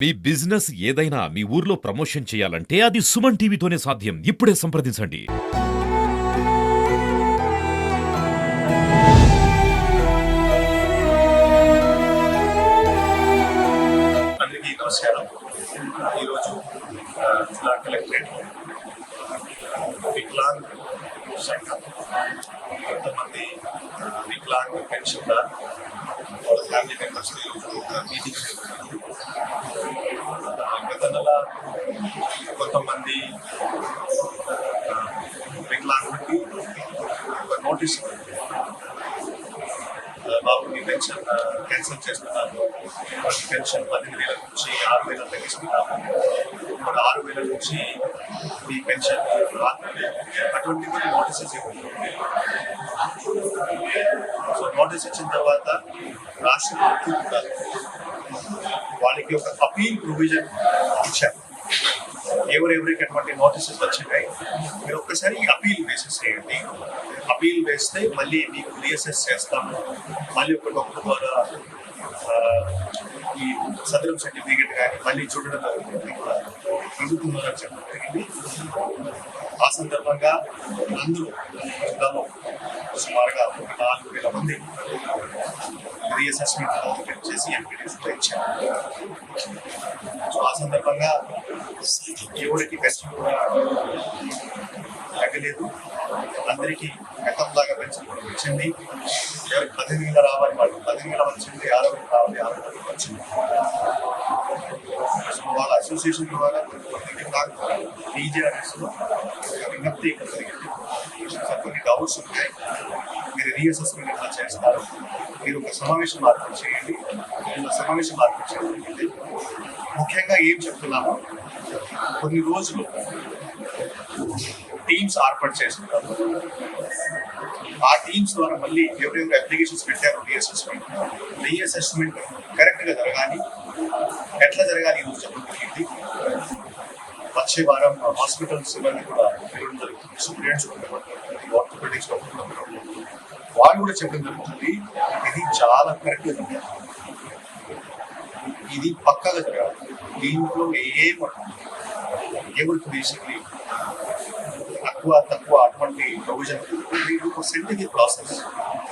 మీ business ఏదైనా మీ ఊర్లో promotion చేయాలంటే అది సుమన్ టీవీతోనే సాధ్యం. ఇప్పుడే సంప్రదించండి. అందరికీ నమస్కారం. ఈరోజు జిల్లా కలెక్టరేట్ వికలాంగ్ శాఖ కొంతమంది వికలాంగ్ పెన్షన్దార్ వాళ్ళ ఫ్యామిలీ మెంబర్స్ మీటింగ్ గత నెల కొంతమంది వికలాంగులకి ఒక నోటీస్ బాబు మీ పెన్షన్ క్యాన్సిల్ చేస్తున్నాము, పెన్షన్ 10,000 నుంచి 6,000 తగ్గిస్తున్నాము, ఒక 6,000 నుంచి మీ పెన్షన్ అటువంటి కొన్ని నోటీసెస్ ఇవ్వండి. సో నోటీస్ ఇచ్చిన తర్వాత రాష్ట్ర ప్రభుత్వం కూడా వాళ్ళకి ఒక అపీల్ ప్రొవిజన్ ఇచ్చారు. ఎవరెవరికి అటువంటి నోటీసెస్ వచ్చినాయి మీరు ఒక్కసారి అపీల్ బేసిస్ చేయండి. అపీల్ వేస్తే మళ్ళీ మీకు రీఅసెస్ చేస్తాము. మళ్ళీ ఒక డాక్టర్ ద్వారా ఈ సదరం సర్టిఫికేట్ కానీ మళ్ళీ చూడడం జరుగుతుంది కూడా ప్రభుత్వం చెప్పడం జరిగింది. ఆ సందర్భంగా అందరూ జిల్లాలో సుమారుగా 4,000 మంది రీఅసెస్మెంట్ చేసి ఎంపీడీస్లో ఇచ్చారు. సో ఆ సందర్భంగా ఎవరికి పెన్షన్ కూడా తగ్గలేదు, అందరికీ గతంలాగా పెన్షన్ కూడా వచ్చింది. ఎవరికి 10,000 రావాలి వాళ్ళు 10,000 వచ్చింది, 6,000 రావాలి 6,000 వచ్చింది. సో వాళ్ళ అసోసియేషన్ ద్వారా టీజీఆర్ఎస్లో విజ్ఞప్తి జరిగింది. కొన్ని డౌట్స్ ఉంటాయి, మీరు రీఅసెస్మెంట్ ఎట్లా చేస్తారు, మీరు ఒక సమావేశం మార్పు చేయండి. సమావేశం మార్పు చేయండి. ముఖ్యంగా ఏం చెప్తున్నాము, కొన్ని రోజులు టీమ్స్ ఏర్పాటు చేస్తున్నారు. ఆ టీమ్స్ ద్వారా మళ్ళీ ఎవరెవరు అప్లికేషన్స్ పెట్టారు రీఅసెస్మెంట్ కరెక్ట్గా జరగాలి. ఎట్లా జరగాలి ఈరోజు చెప్పడం జరిగింది. వచ్చే వారం హాస్పిటల్స్ ఇవన్నీ కూడా తిరగడం జరుగుతుంది. స్టూడెంట్స్ ఆర్థోపెడిక్స్ వాళ్ళు కూడా చెప్పడం జరుగుతుంది. ఇది చాలా కరెక్ట్గా జరగాలి, ఇది పక్కాగా జరగాలి. దీంట్లో ఎవరికి బేసిక్లీ తక్కువ అటువంటి ప్రొవిజన్ ఒక సైంటిఫిక్ ప్రాసెస్.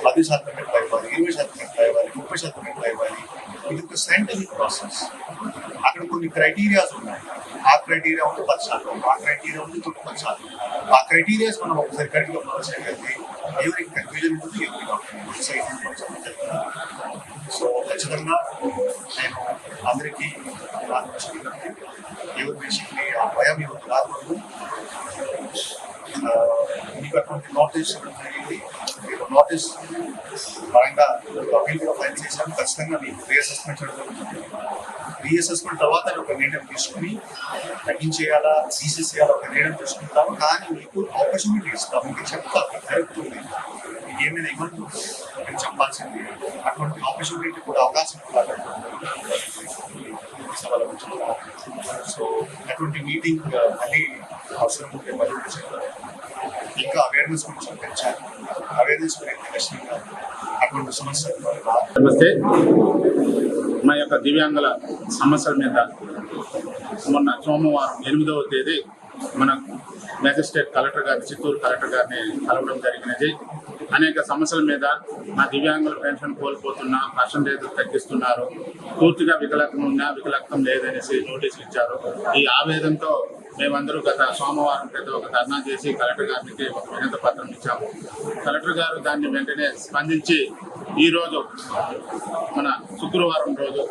10% ఎట్లా ఇవ్వాలి, 20% ఎట్లా ఇవ్వాలి, 30% ఎట్లా ఇవ్వాలి, ఇది ఒక సైంటిఫిక్ ప్రాసెస్. అక్కడ కొన్ని క్రైటీరియాస్ ఉన్నాయి. ఆ క్రైటీరియా ఉంది 10%, ఆ క్రైటీరియా ఉంది 90%. ఆ క్రైటీరియాస్ మనం ఒకసారి కరెక్ట్గా ఫాలో చేయగలిగితే ఎవరికి కన్ఫ్యూజన్ ఉంటుంది, ఎవరికి సో ఖచ్చితంగా నేను అందరికీ ఎవరు బేసిక్లీ ఆ భయం ఎవరు రాకూడదు. మీకు అటువంటి నోటీస్ జరిగింది, మీరు నోటీస్ పరంగా అపీల్ కూడా ఫైల్ చేశాను. ఖచ్చితంగా మీకు రీఅసెస్మెంట్ జరుగుతుంది. రీఅసెస్మెంట్ తర్వాత ఒక నిర్ణయం తీసుకుని తగ్గించేయాలా తీసేసేయాలా ఒక నిర్ణయం తీసుకుంటాము. కానీ మీకు ఆపర్చునిటీ ఇస్తాము, మీకు చెప్తాము జరుగుతుంది, మీకు ఏమైనా ఇబ్బంది మీరు చెప్పాల్సింది. అటువంటి ఆపర్చునిటీ కూడా అవకాశం కూడా సో అటువంటి మీటింగ్ మళ్ళీ అవసరం ఉంటే మళ్ళీ చెప్తారు. ఇంకా అవేర్నెస్ కొంచెం పెంచాలి. అవేర్నెస్ పెరిగితే ఖచ్చితంగా అటువంటి సమస్యలు. నమస్తే. మా యొక్క దివ్యాంగుల సమస్యల మీద మొన్న సోమవారం 8వ తేదీ మన మెజిస్ట్రేట్ కలెక్టర్ గారిని, చిత్తూరు కలెక్టర్ గారిని కలవడం జరిగినది. అనేక సమస్యల మీద మా దివ్యాంగుల పెన్షన్ కోల్పోతున్న పర్సంటేజ్ తగ్గిస్తున్నారు, పూర్తిగా వికలాంగం ఉన్నా వికలాంగం లేదనేసి నోటీసులు ఇచ్చారు. ఈ ఆవేదనతో మేమందరూ గత సోమవారం పెద్ద ఒక ధర్నా చేసి కలెక్టర్ గారికి ఒక వినతి పత్రం ఇచ్చాము. కలెక్టర్ గారు దాన్ని వెంటనే స్పందించి ఈరోజు మన శుక్రవారం రోజు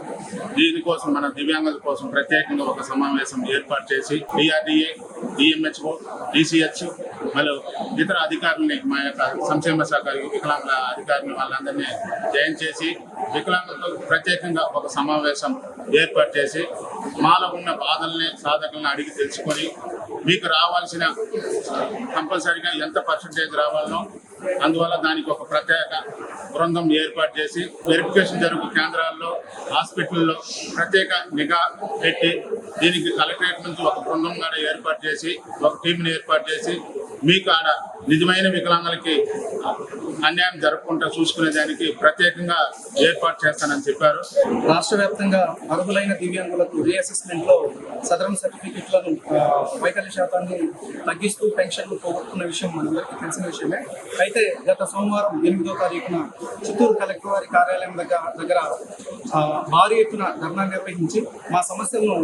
దీనికోసం మన దివ్యాంగుల కోసం ప్రత్యేకంగా ఒక సమావేశం ఏర్పాటు చేసి డిఆర్డీఏ, డిఎంహెచ్ఓ, డిసిహెచ్ మరియు ఇతర అధికారులని, మా యొక్క సంక్షేమ శాఖ వికలాంగుల అధికారులు వాళ్ళందరినీ జాయిన్ చేసి వికలాంగులతో ప్రత్యేకంగా ఒక సమావేశం ఏర్పాటు చేసి మాలో ఉన్న బాధల్ని సాధకులను అడిగి తెలుసుకొని మీకు రావాల్సిన కంపల్సరీగా ఎంత పర్సంటేజ్ రావాలనో అందువల్ల దానికి ఒక ప్రత్యేక బృందం ఏర్పాటు చేసి వెరిఫికేషన్ జరుగు కేంద్రాల్లో, హాస్పిటల్లో ప్రత్యేక నిఘా పెట్టి దీనికి కలెక్టరేట్ నుంచి ఒక బృందం కూడా ఏర్పాటు చేసి ఒక టీంని ఏర్పాటు చేసి మీకు ఆడ నిజమైన వికలాంగులకి అన్యాయం జరగకుండా చూసుకునే దానికి ప్రత్యేకంగా ఏర్పాటు చేస్తానని చెప్పారు. రాష్ట్ర వ్యాప్తంగా అర్హులైన దివ్యాంగులకు రీఅసెస్మెంట్ లో సదరన్ సర్టిఫికెట్లను వైకల్య శాతాన్ని తగ్గిస్తూ పెన్షన్లు పోగొట్టుకున్న విషయం మనందరికీ తెలిసిన విషయమే. అయితే గత సోమవారం 8వ తారీఖున చిత్తూరు కలెక్టర్ వారి కార్యాలయం దగ్గర భారీ ఎత్తున ధర్నా నిర్వహించి మా సమస్యలను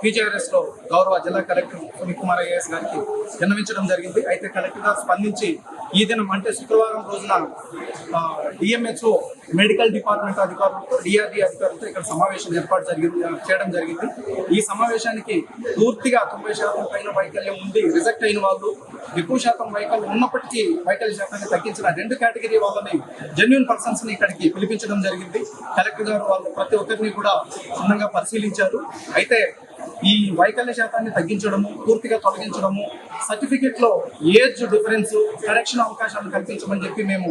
PGRS లో గౌరవ జిల్లా కలెక్టర్ సునీల్ కుమార్ ఐఏఎస్ గారికి విన్నవించడం జరిగింది. అయితే కలెక్టర్ గారు స్పందించి ఈ దినం అంటే శుక్రవారం రోజున DMHO మెడికల్ డిపార్ట్మెంట్ అధికారులతో DRD అధికారులతో ఇక్కడ సమావేశం చేయడం జరిగింది. ఈ సమావేశానికి పూర్తిగా 90% పైన వైకల్యం ఉండి రిజెక్ట్ అయిన వాళ్ళు, ఎక్కువ శాతం వైకల్యం ఉన్నప్పటికీ వైకల్య శాతాన్ని తగ్గించిన 2 కేటగిరీ వాళ్ళని జెన్యూన్ పర్సన్స్ ని ఇక్కడికి పిలిపించడం జరిగింది. కలెక్టర్ గారు వాళ్ళు ప్రతి ఒక్కరిని కూడా క్షుణ్ణంగా పరిశీలించారు. అయితే ఈ వైకల్య శాతాన్ని తగ్గించడము, పూర్తిగా తొలగించడము, సర్టిఫికెట్ లో ఏజ్ డిఫరెన్స్ కరెక్షన్ అవకాశాలను కల్పించమని చెప్పి మేము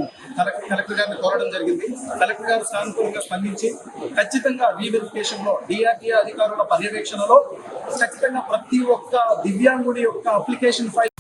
కలెక్టర్ గారిని కోరడం జరిగింది. కలెక్టర్ గారు సానుకూలంగా స్పందించి ఖచ్చితంగా రీవెరిఫికేషన్ లో DRDA అధికారుల పర్యవేక్షణలో ఖచ్చితంగా ప్రతి ఒక్క దివ్యాంగుడి యొక్క అప్లికేషన్ ఫైల్